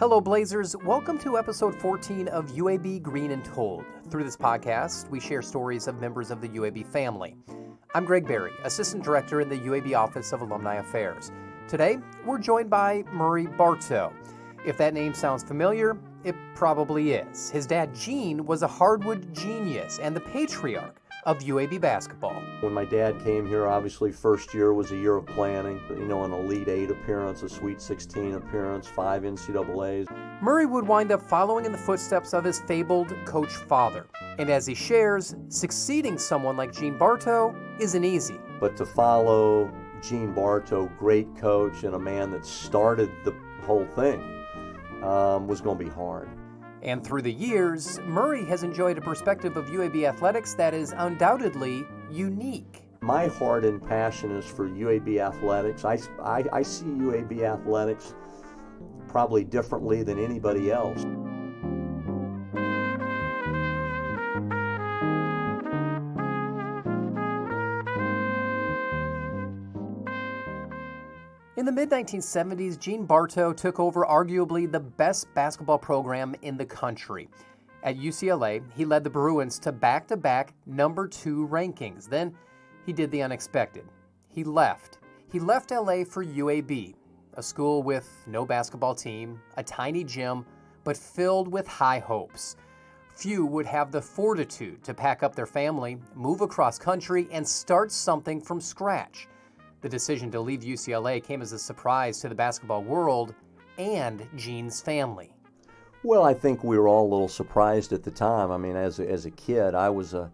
Hello, Blazers. Welcome to episode 14 of UAB Green and Told. Through this podcast, we share stories of members of the UAB family. I'm Greg Berry, Assistant Director in the UAB Office of Alumni Affairs. Today, we're joined by Murry Bartow. If that name sounds familiar, it probably is. His dad, Gene, was a hardwood genius and the patriarch of UAB Basketball. When my dad came here, obviously first year was a year of planning. An Elite 8 appearance, a Sweet 16 appearance, 5 NCAAs. Murry would wind up following in the footsteps of his fabled coach father. And as he shares, succeeding someone like Gene Bartow isn't easy. But to follow Gene Bartow, great coach and a man that started the whole thing, was going to be hard. And through the years, Murry has enjoyed a perspective of UAB athletics that is undoubtedly unique. My heart and passion is for UAB athletics. I see UAB athletics probably differently than anybody else. In the mid-1970s, Gene Bartow took over arguably the best basketball program in the country. At UCLA, he led the Bruins to back-to-back number 2 rankings. Then he did the unexpected. He left. He left LA for UAB, a school with no basketball team, a tiny gym, but filled with high hopes. Few would have the fortitude to pack up their family, move across country, and start something from scratch. The decision to leave UCLA came as a surprise to the basketball world and Gene's family. Well, I think we were all a little surprised at the time. I mean, as a kid, I was a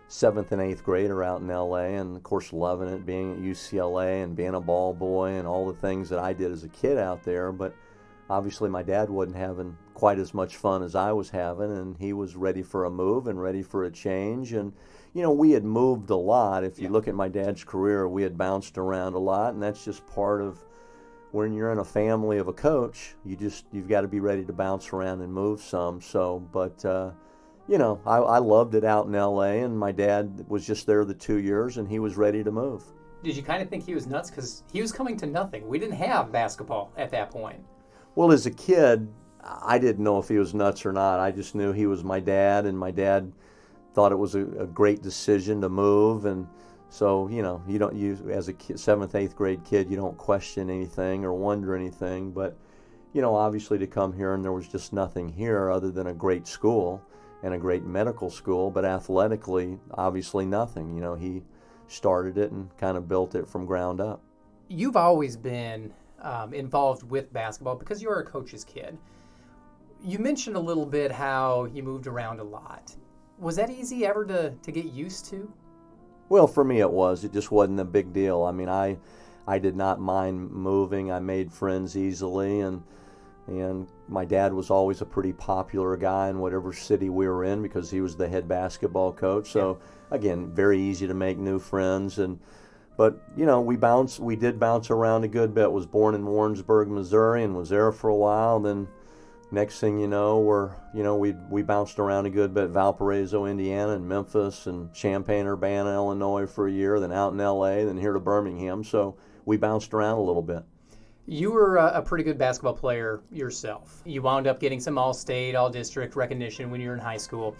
7th and 8th grader out in LA, and of course loving it, being at UCLA and being a ball boy and all the things that I did as a kid out there. But obviously my dad wasn't having quite as much fun as I was having, and he was ready for a move and ready for a change. And we had moved a lot. If you look at my dad's career, we had bounced around a lot, and that's just part of when you're in a family of a coach. You've got to be ready to bounce around and move some. So, but I loved it out in LA, and my dad was just there the 2 years, and he was ready to move. Did you kind of think he was nuts? Because he was coming to nothing. We didn't have basketball at that point. Well, as a kid, I didn't know if he was nuts or not. I just knew he was my dad, and my dad thought it was a great decision to move. And so, you as a kid, 7th, 8th grade kid, you don't question anything or wonder anything. But, obviously to come here, and there was just nothing here other than a great school and a great medical school, but athletically, obviously nothing. He started it and kind of built it from ground up. You've always been involved with basketball because you're a coach's kid. You mentioned a little bit how you moved around a lot. Was that easy ever to get used to? Well, for me it was. It just wasn't a big deal. I mean, I did not mind moving. I made friends easily, and my dad was always a pretty popular guy in whatever city we were in because he was the head basketball coach. So, again, very easy to make new friends. But we did bounce around a good bit. Was born in Warrensburg, Missouri, and was there for a while. Then next thing you know, we bounced around a good bit. Valparaiso, Indiana, and Memphis, and Champaign-Urbana, Illinois for a year. Then out in LA, then here to Birmingham. So we bounced around a little bit. You were a pretty good basketball player yourself. You wound up getting some all-state, all-district recognition when you were in high school.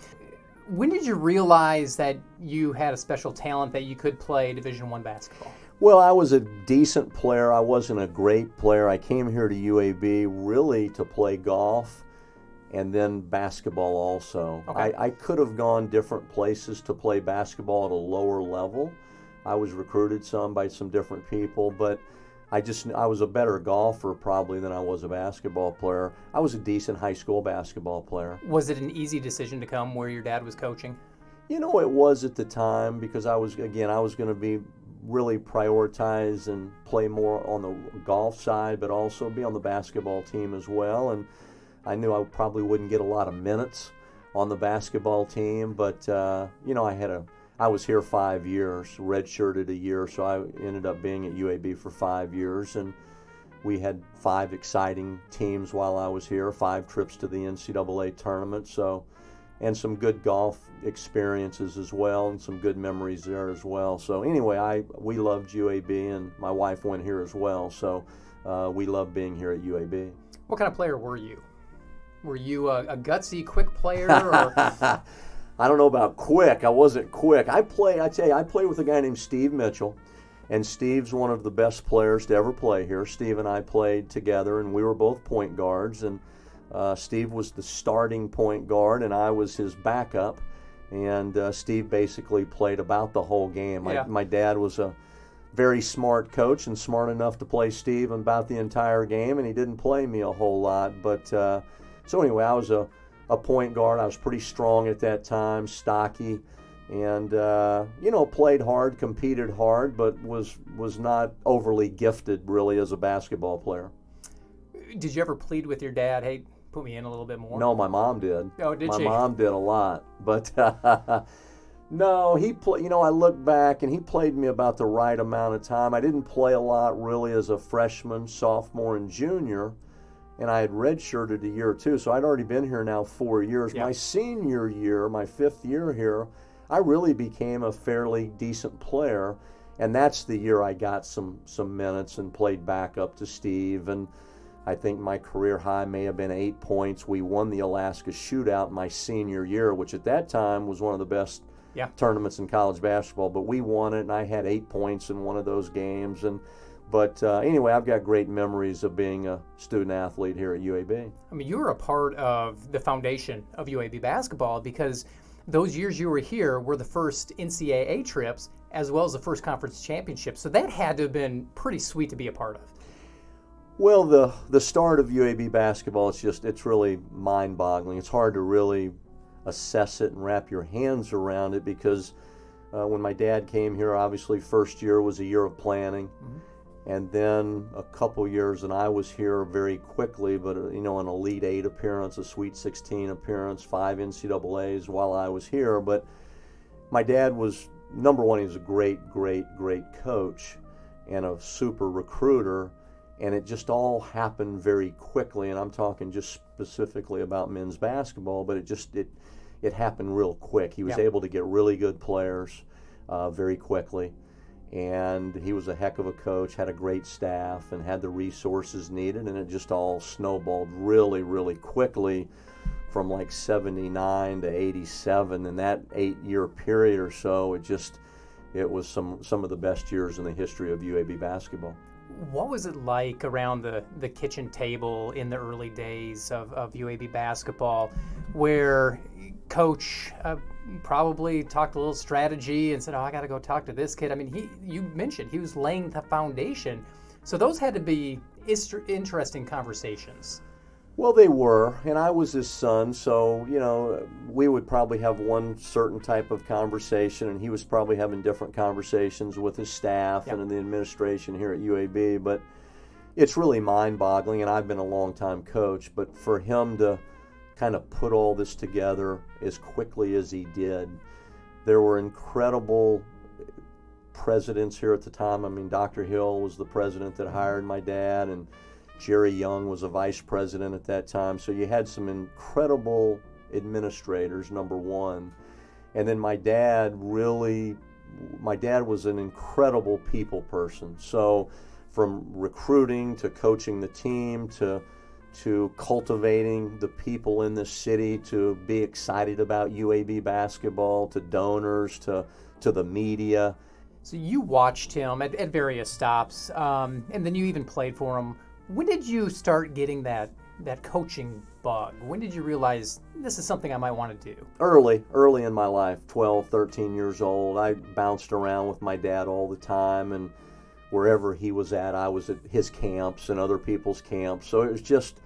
When did you realize that you had a special talent that you could play Division I basketball? Well, I was a decent player. I wasn't a great player. I came here to UAB really to play golf and then basketball also. Okay. I could have gone different places to play basketball at a lower level. I was recruited some by some different people, but I was a better golfer probably than I was a basketball player. I was a decent high school basketball player. Was it an easy decision to come where your dad was coaching? It was at the time because I was going to be really prioritize and play more on the golf side, but also be on the basketball team as well. And I knew I probably wouldn't get a lot of minutes on the basketball team, but I was here 5 years, redshirted a year, so I ended up being at UAB for 5 years, and we had 5 exciting teams while I was here, 5 trips to the NCAA tournament, and some good golf experiences as well, and some good memories there as well. So anyway, we loved UAB, and my wife went here as well, so we love being here at UAB. What kind of player were you? Were you a gutsy, quick player? Or? I don't know about quick. I wasn't quick. I played with a guy named Steve Mitchell, and Steve's one of the best players to ever play here. Steve and I played together, and we were both point guards, and Steve was the starting point guard, and I was his backup, and Steve basically played about the whole game. My dad was a very smart coach and smart enough to play Steve about the entire game, and he didn't play me a whole lot. But so anyway, I was a point guard. I was pretty strong at that time, stocky, and played hard, competed hard, but was not overly gifted really as a basketball player. Did you ever plead with your dad, hey, put me in a little bit more? No, my mom did. Oh, did she? My mom did a lot, but no, I look back and he played me about the right amount of time. I didn't play a lot really as a freshman, sophomore, and junior, and I had redshirted a year or two, so I'd already been here now 4 years. Yeah. My senior year, my 5th year here, I really became a fairly decent player, and that's the year I got some minutes and played back up to Steve, and I think my career high may have been 8 points. We won the Alaska Shootout my senior year, which at that time was one of the best tournaments in college basketball, but we won it, and I had 8 points in one of those games. But anyway, I've got great memories of being a student athlete here at UAB. I mean, you were a part of the foundation of UAB basketball because those years you were here were the first NCAA trips as well as the first conference championship. So that had to have been pretty sweet to be a part of. Well, the start of UAB basketball, it's really mind-boggling. It's hard to really assess it and wrap your hands around it because when my dad came here, obviously first year was a year of planning. Mm-hmm. And then a couple years, and I was here very quickly, but an Elite 8 appearance, a Sweet 16 appearance, 5 NCAAs while I was here. But my dad was, number one, he was a great coach and a super recruiter. And it just all happened very quickly, and I'm talking just specifically about men's basketball, but it happened real quick. He was able to get really good players very quickly, and he was a heck of a coach, had a great staff, and had the resources needed, and it just all snowballed really quickly from like 79 to 87. In that 8-year period or so, it was some of the best years in the history of UAB basketball. What was it like around the kitchen table in the early days of UAB basketball where Coach probably talked a little strategy and said, I got to go talk to this kid? I mean, you mentioned he was laying the foundation. So those had to be interesting conversations. Well, they were, and I was his son, so, we would probably have one certain type of conversation, and he was probably having different conversations with his staff and in the administration here at UAB, but it's really mind-boggling, and I've been a long-time coach, but for him to kind of put all this together as quickly as he did, there were incredible presidents here at the time. I mean, Dr. Hill was the president that hired my dad, and Jerry Young was a vice president at that time. So you had some incredible administrators, number one. And then my dad was an incredible people person. So from recruiting to coaching the team to cultivating the people in the city to be excited about UAB basketball, to donors, to the media. So you watched him at various stops, and then you even played for him. When did you start getting that coaching bug? When did you realize this is something I might want to do? Early in my life, 12, 13 years old. I bounced around with my dad all the time, and wherever he was at, I was at his camps and other people's camps. So it was just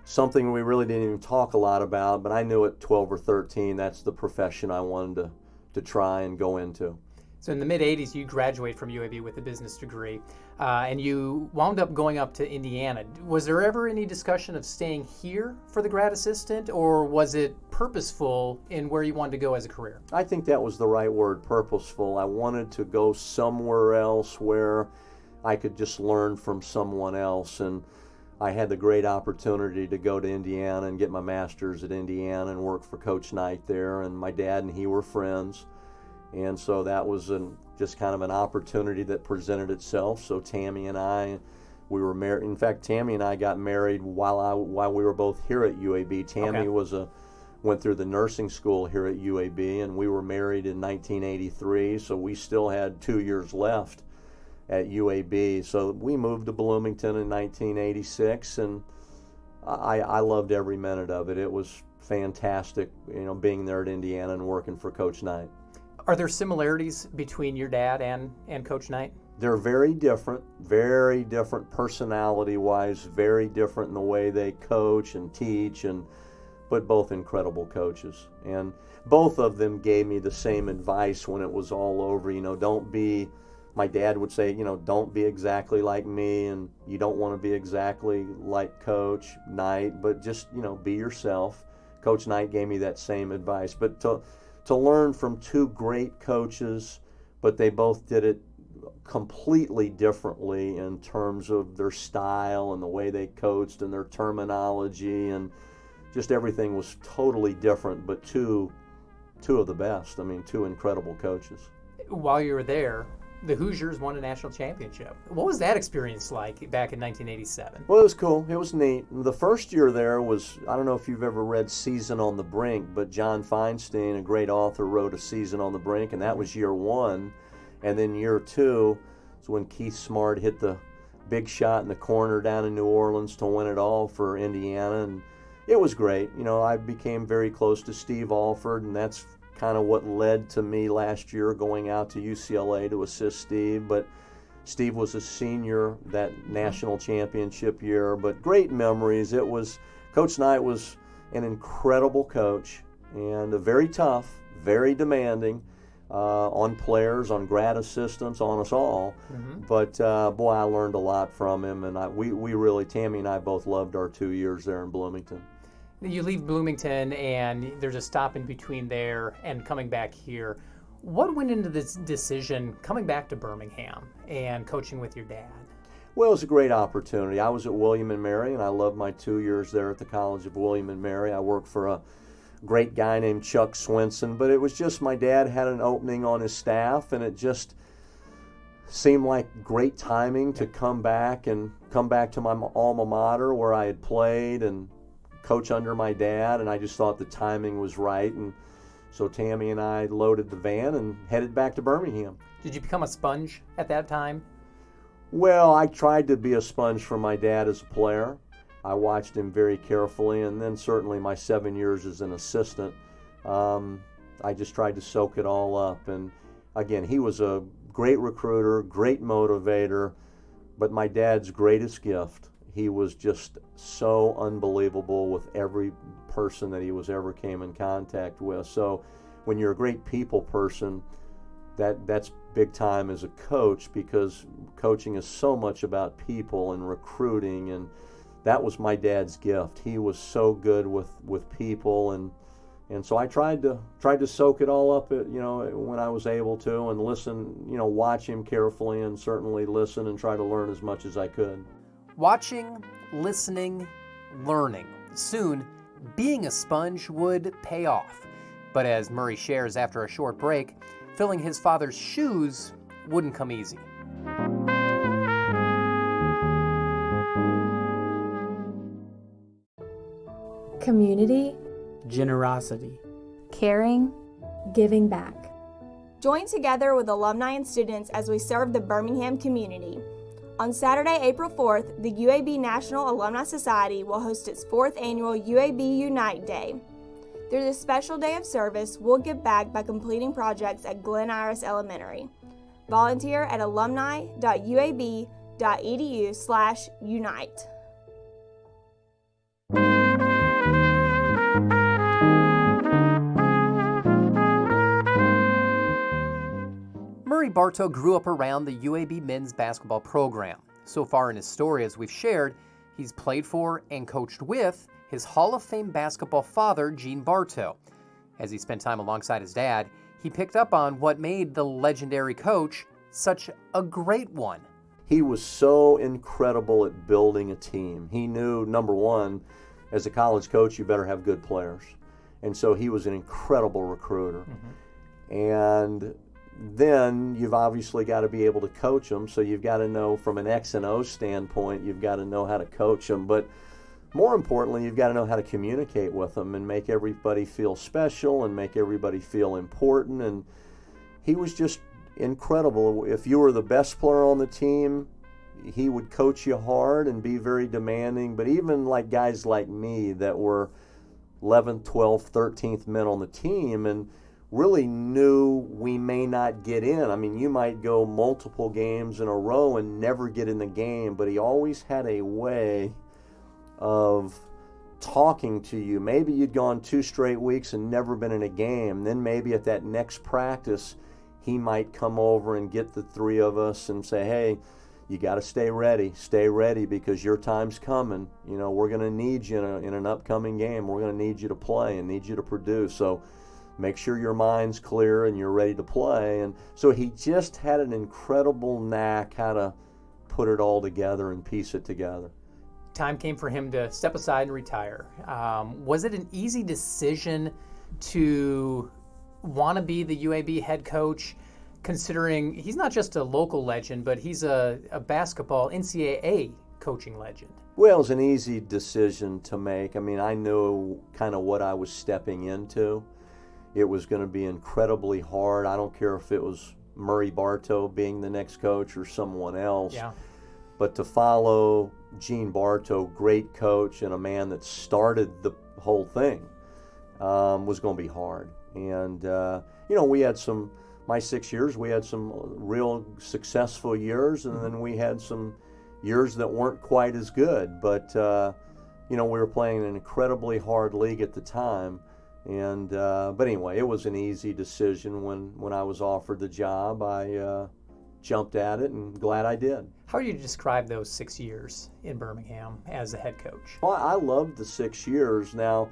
something we really didn't even talk a lot about, but I knew at 12 or 13 that's the profession I wanted to try and go into. So in the mid-'80s, you graduate from UAB with a business degree, and you wound up going up to Indiana. Was there ever any discussion of staying here for the grad assistant, or was it purposeful in where you wanted to go as a career? I think that was the right word, purposeful. I wanted to go somewhere else where I could just learn from someone else, and I had the great opportunity to go to Indiana and get my master's at Indiana and work for Coach Knight there, and my dad and he were friends. And so that was just kind of an opportunity that presented itself. So Tammy and I We were married. In fact, Tammy and I got married while we were both here at UAB. Tammy went through the nursing school here at UAB, and we were married in 1983, so we still had 2 years left at UAB. So we moved to Bloomington in 1986, and I loved every minute of it. It was fantastic, being there at Indiana and working for Coach Knight. Are there similarities between your dad and Coach Knight? They're very different personality-wise, very different in the way they coach and teach, but both incredible coaches. And both of them gave me the same advice when it was all over. My dad would say, don't be exactly like me, and you don't want to be exactly like Coach Knight, but just, be yourself. Coach Knight gave me that same advice. But to learn from two great coaches, but they both did it completely differently in terms of their style and the way they coached and their terminology, and just everything was totally different, but two of the best. Two incredible coaches. While you were there, the Hoosiers won a national championship. What was that experience like back in 1987? Well, it was cool. It was neat. The first year there was, I don't know if you've ever read Season on the Brink, but John Feinstein, a great author, wrote a Season on the Brink, and that was year one. And then year two is when Keith Smart hit the big shot in the corner down in New Orleans to win it all for Indiana. And it was great. I became very close to Steve Alford, and that's kind of what led to me last year going out to UCLA to assist Steve. But Steve was a senior that national championship year. But great memories. Coach Knight was an incredible coach, and very tough, very demanding on players, on grad assistants, on us all. Mm-hmm. But boy, I learned a lot from him, and we really, Tammy and I both loved our 2 years there in Bloomington. You leave Bloomington, and there's a stop in between there and coming back here. What went into this decision coming back to Birmingham and coaching with your dad? Well, it was a great opportunity. I was at William & Mary, and I loved my 2 years there at the College of William & Mary. I worked for a great guy named Chuck Swenson, but it was just my dad had an opening on his staff, and it just seemed like great timing to come back to my alma mater where I had played and coach under my dad, and I just thought the timing was right. And so Tammy and I loaded the van and headed back to Birmingham. Did you become a sponge at that time? Well, I tried to be a sponge for my dad as a player. I watched him very carefully, and then certainly my 7 years as an assistant, I just tried to soak it all up. And again, he was a great recruiter, great motivator, but my dad's greatest gift, he was just so unbelievable with every person that he ever came in contact with. So when you're a great people person, that's big time as a coach, because coaching is so much about people and recruiting, and that was my dad's gift. He was so good with people, and so I tried to soak it all up, when I was able to, and listen, watch him carefully, and certainly listen and try to learn as much as I could. Watching, listening, learning. Soon, being a sponge would pay off. But as Murry shares after a short break, filling his father's shoes wouldn't come easy. Community, generosity, caring, giving back. Join together with alumni and students as we serve the Birmingham community. On Saturday, April 4th, the UAB National Alumni Society will host its 4th annual UAB Unite Day. Through this special day of service, we'll give back by completing projects at Glen Iris Elementary. Volunteer at alumni.uab.edu/unite. Murry Bartow grew up around the UAB men's basketball program. So far in his story, as we've shared, he's played for and coached with his Hall of Fame basketball father, Gene Bartow. As he spent time alongside his dad, he picked up on what made the legendary coach such a great one. He was so incredible at building a team. He knew, number one, as a college coach, you better have good players. And so he was an incredible recruiter. Mm-hmm. And then you've obviously got to be able to coach them. So you've got to know from an X and O standpoint, you've got to know how to coach them. But more importantly, you've got to know how to communicate with them and make everybody feel special and make everybody feel important. And he was just incredible. If you were the best player on the team, he would coach you hard and be very demanding. But even like guys like me that were 11th, 12th, 13th men on the team and really knew we may not get in. I mean, you might go multiple games in a row and never get in the game, but he always had a way of talking to you. Maybe you'd gone 2 straight weeks and never been in a game. Then maybe at that next practice, he might come over and get the 3 of us and say, hey, you got to stay ready because your time's coming. You know, we're going to need you in an upcoming game. We're going to need you to play and need you to produce. So make sure your mind's clear and you're ready to play. And so he just had an incredible knack how to put it all together and piece it together. Time came for him to step aside and retire. Was it an easy decision to want to be the UAB head coach, considering he's not just a local legend, but he's a basketball NCAA coaching legend? Well, it was an easy decision to make. I mean, I knew kind of what I was stepping into. It was going to be incredibly hard. I don't care if it was Murry Bartow being the next coach or someone else. Yeah. But to follow Gene Bartow, great coach and a man that started the whole thing, was going to be hard. And, we had my 6 years, we had some real successful years, and then we had some years that weren't quite as good. But, we were playing an incredibly hard league at the time. And but anyway, it was an easy decision when I was offered the job. I jumped at it and glad I did. How do you describe those 6 years in Birmingham as a head coach? Well, I loved the 6 years. Now,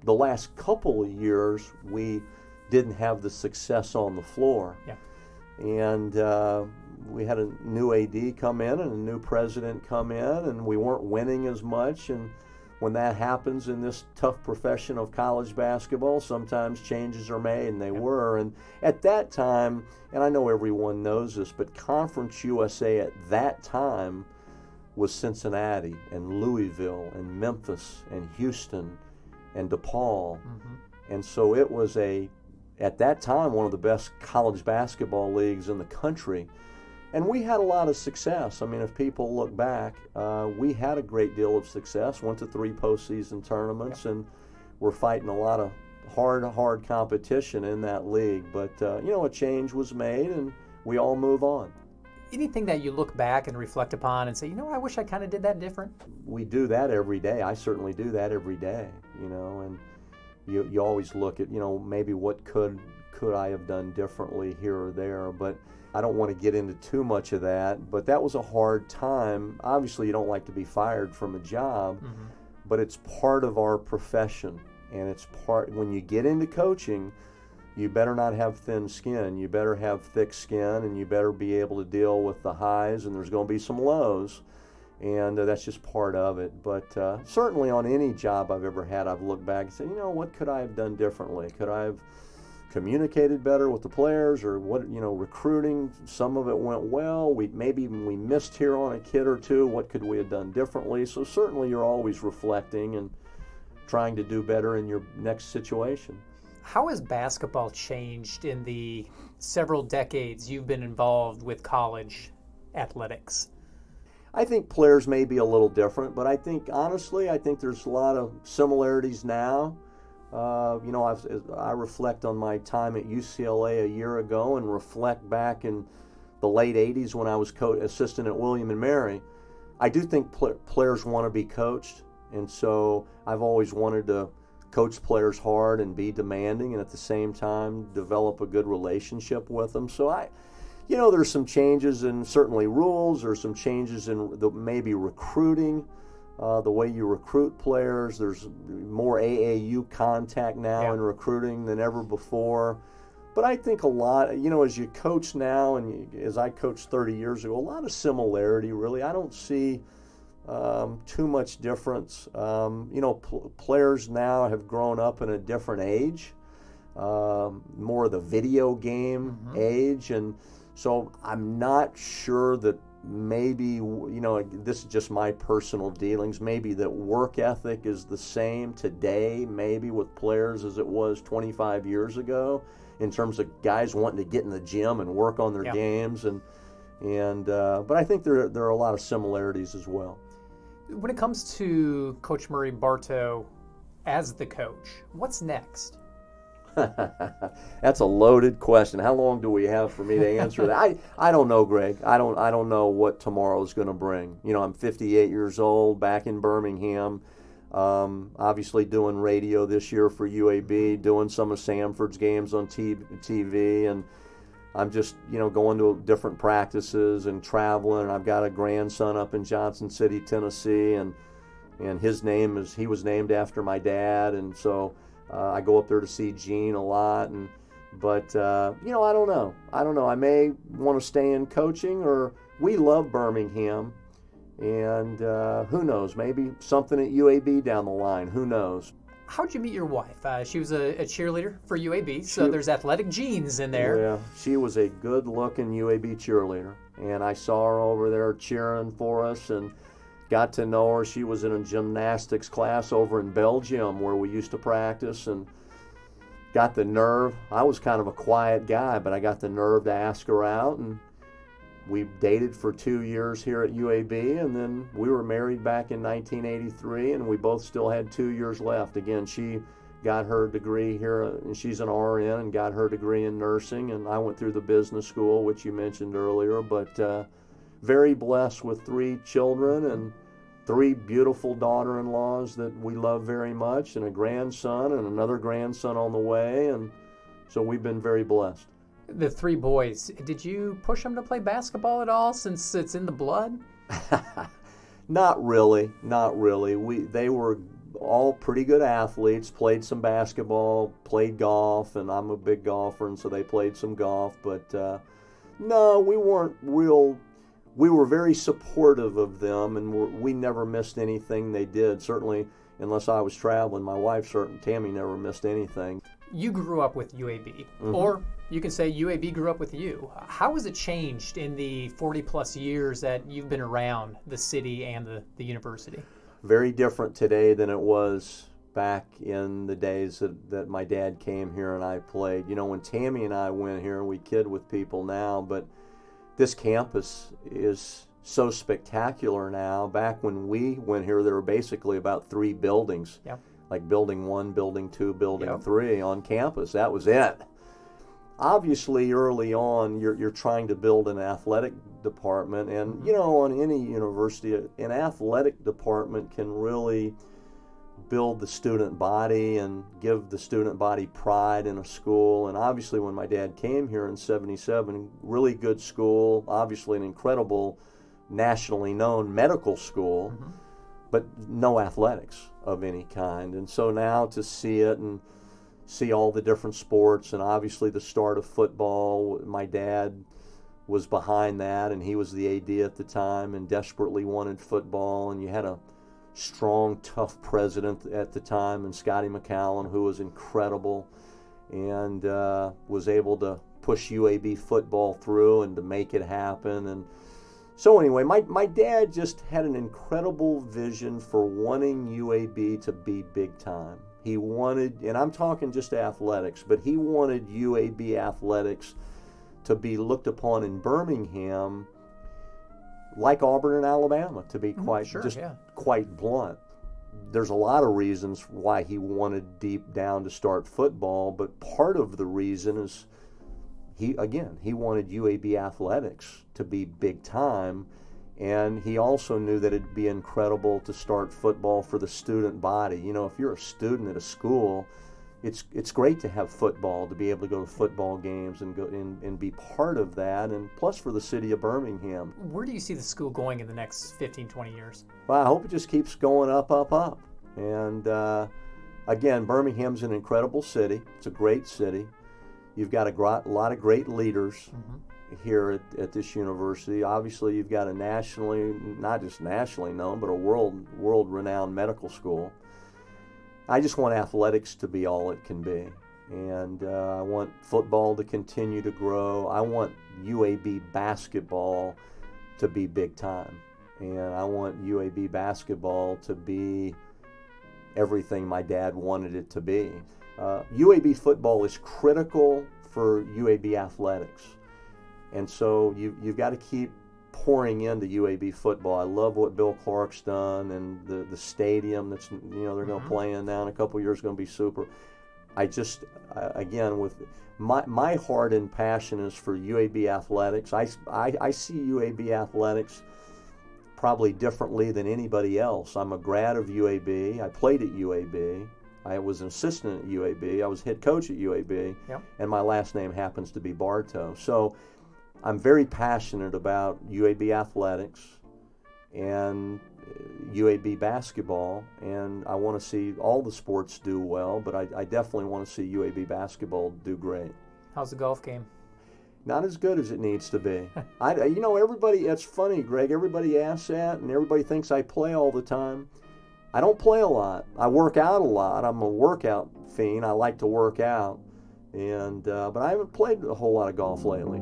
the last couple of years, we didn't have the success on the floor. Yeah. And we had a new AD come in and a new president come in, and we weren't winning as much. And when that happens in this tough profession of college basketball, sometimes changes are made, and they were. And at that time, and I know everyone knows this, but Conference USA at that time was Cincinnati and Louisville and Memphis and Houston and DePaul. Mm-hmm. And so it was at that time, one of the best college basketball leagues in the country. And we had a lot of success. I mean, if people look back, we had a great deal of success, went to 3 postseason tournaments, and we're fighting a lot of hard competition in that league. But, a change was made, and we all move on. Anything that you look back and reflect upon and say, I wish I kind of did that different? We do that every day. I certainly do that every day, and you always look at, maybe what could I have done differently here or there. But I don't want to get into too much of that, but that was a hard time. Obviously, you don't like to be fired from a job, mm-hmm. but it's part of our profession. And it's when you get into coaching, you better not have thin skin. You better have thick skin, and you better be able to deal with the highs, and there's going to be some lows. And that's just part of it. But certainly on any job I've ever had, I've looked back and said, what could I have done differently? Could I have communicated better with the players, or what, recruiting, some of it went well. Maybe we missed here on a kid or two. What could we have done differently? So certainly you're always reflecting and trying to do better in your next situation. How has basketball changed in the several decades you've been involved with college athletics? I think players may be a little different, but I think there's a lot of similarities now. I reflect on my time at UCLA a year ago and reflect back in the late 80s when I was assistant at William & Mary. I do think players want to be coached, and so I've always wanted to coach players hard and be demanding, and at the same time develop a good relationship with them. So there's some changes in certainly rules. There's some changes in maybe recruiting. The way you recruit players, there's more AAU contact now in recruiting than ever before. But I think a lot, as you coach now and as I coached 30 years ago, a lot of similarity, really. I don't see too much difference. Players now have grown up in a different age. more of the video game age. And so I'm not sure that maybe, this is just my personal dealings, maybe that work ethic is the same today, maybe with players as it was 25 years ago, in terms of guys wanting to get in the gym and work on their games. But I think there are a lot of similarities as well. When it comes to Coach Murry Bartow as the coach, what's next? That's a loaded question. How long do we have for me to answer that? I don't know, Greg. I don't know what tomorrow is going to bring. I'm 58 years old, back in Birmingham. Obviously doing radio this year for UAB, doing some of Samford's games on TV, and I'm just going to different practices and traveling. I've got a grandson up in Johnson City, Tennessee, and he was named after my dad, and so I go up there to see Gene a lot. But I don't know. I may want to stay in coaching, or we love Birmingham. And who knows, maybe something at UAB down the line, who knows. How'd you meet your wife? She was a cheerleader for UAB, so there's athletic genes in there. Yeah, she was a good-looking UAB cheerleader, and I saw her over there cheering for us and got to know her. She was in a gymnastics class over in Belgium where we used to practice, and got the nerve. I was kind of a quiet guy, but I got the nerve to ask her out, and we dated for 2 years here at UAB, and then we were married back in 1983, and we both still had 2 years left. Again, she got her degree here, and she's an RN, and got her degree in nursing, and I went through the business school, which you mentioned earlier, but very blessed with 3 children and 3 beautiful daughter-in-laws that we love very much, and a grandson and another grandson on the way, and so we've been very blessed. The 3 boys, did you push them to play basketball at all, since it's in the blood? Not really. They were all pretty good athletes, played some basketball, played golf, and I'm a big golfer, and so they played some golf. But no, we weren't real. We were very supportive of them, and we never missed anything they did. Certainly, unless I was traveling, my wife, Tammy, never missed anything. You grew up with UAB, or you can say UAB grew up with you. How has it changed in the 40-plus years that you've been around the city and the university? Very different today than it was back in the days that my dad came here and I played. When Tammy and I went here, we kid with people now, but this campus is so spectacular now. Back when we went here, there were basically about 3 buildings. Yep. Like building 1, building 2, building 3 on campus. That was it. Obviously, early on, you're trying to build an athletic department, and on any university, an athletic department can really build the student body and give the student body pride in a school. And obviously, when my dad came here in '77, really good school, obviously an incredible, nationally known medical school, but no athletics of any kind. And so now to see it and see all the different sports, and obviously the start of football, my dad was behind that, and he was the AD at the time and desperately wanted football, and you had a strong, tough president at the time, and Scotty McCallum, who was incredible, and was able to push UAB football through and to make it happen. And so anyway, my dad just had an incredible vision for wanting UAB to be big time. He wanted, and I'm talking just athletics, but he wanted UAB athletics to be looked upon in Birmingham like Auburn and Alabama, to be quite blunt. There's a lot of reasons why he wanted deep down to start football, but part of the reason is he wanted UAB athletics to be big time, and he also knew that it'd be incredible to start football for the student body. If you're a student at a school, it's great to have football, to be able to go to football games and go and be part of that, and plus for the city of Birmingham. Where do you see the school going in the next 15, 20 years? Well, I hope it just keeps going up. And again, Birmingham's an incredible city. It's a great city. You've got a lot of great leaders here at this university. Obviously, you've got a not just nationally known, but a world-renowned medical school. I just want athletics to be all it can be. And I want football to continue to grow. I want UAB basketball to be big time. And I want UAB basketball to be everything my dad wanted it to be. UAB football is critical for UAB athletics. And so you've got to keep pouring into UAB football. I love what Bill Clark's done, and the stadium that's, they're going to play in now in a couple of years is going to be super. I just, again, with my heart and passion is for UAB athletics. I see UAB athletics probably differently than anybody else. I'm a grad of UAB. I played at UAB. I was an assistant at UAB. I was head coach at UAB. Yep. And my last name happens to be Bartow. So I'm very passionate about UAB athletics and UAB basketball, and I want to see all the sports do well, but I definitely want to see UAB basketball do great. How's the golf game? Not as good as it needs to be. Everybody, it's funny, Greg, everybody asks that, and everybody thinks I play all the time. I don't play a lot. I work out a lot. I'm a workout fiend. I like to work out, and but I haven't played a whole lot of golf lately.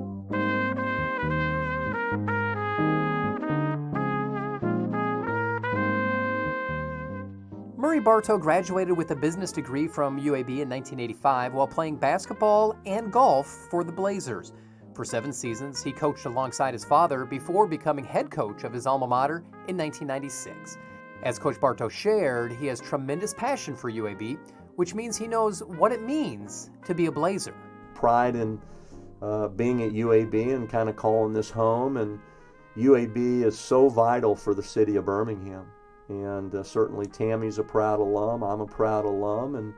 Murry Bartow graduated with a business degree from UAB in 1985 while playing basketball and golf for the Blazers. For 7 seasons, he coached alongside his father before becoming head coach of his alma mater in 1996. As Coach Bartow shared, he has tremendous passion for UAB, which means he knows what it means to be a Blazer. Pride in being at UAB and kind of calling this home, and UAB is so vital for the city of Birmingham. And certainly Tammy's a proud alum, I'm a proud alum, and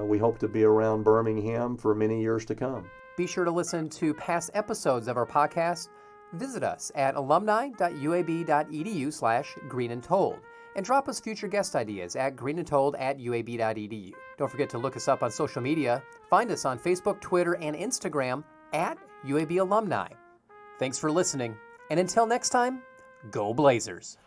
we hope to be around Birmingham for many years to come. Be sure to listen to past episodes of our podcast. Visit us at alumni.uab.edu/Green and Told, and drop us future guest ideas at greenandtold@uab.edu. Don't forget to look us up on social media. Find us on Facebook, Twitter, and Instagram at UAB Alumni. Thanks for listening, and until next time, go Blazers!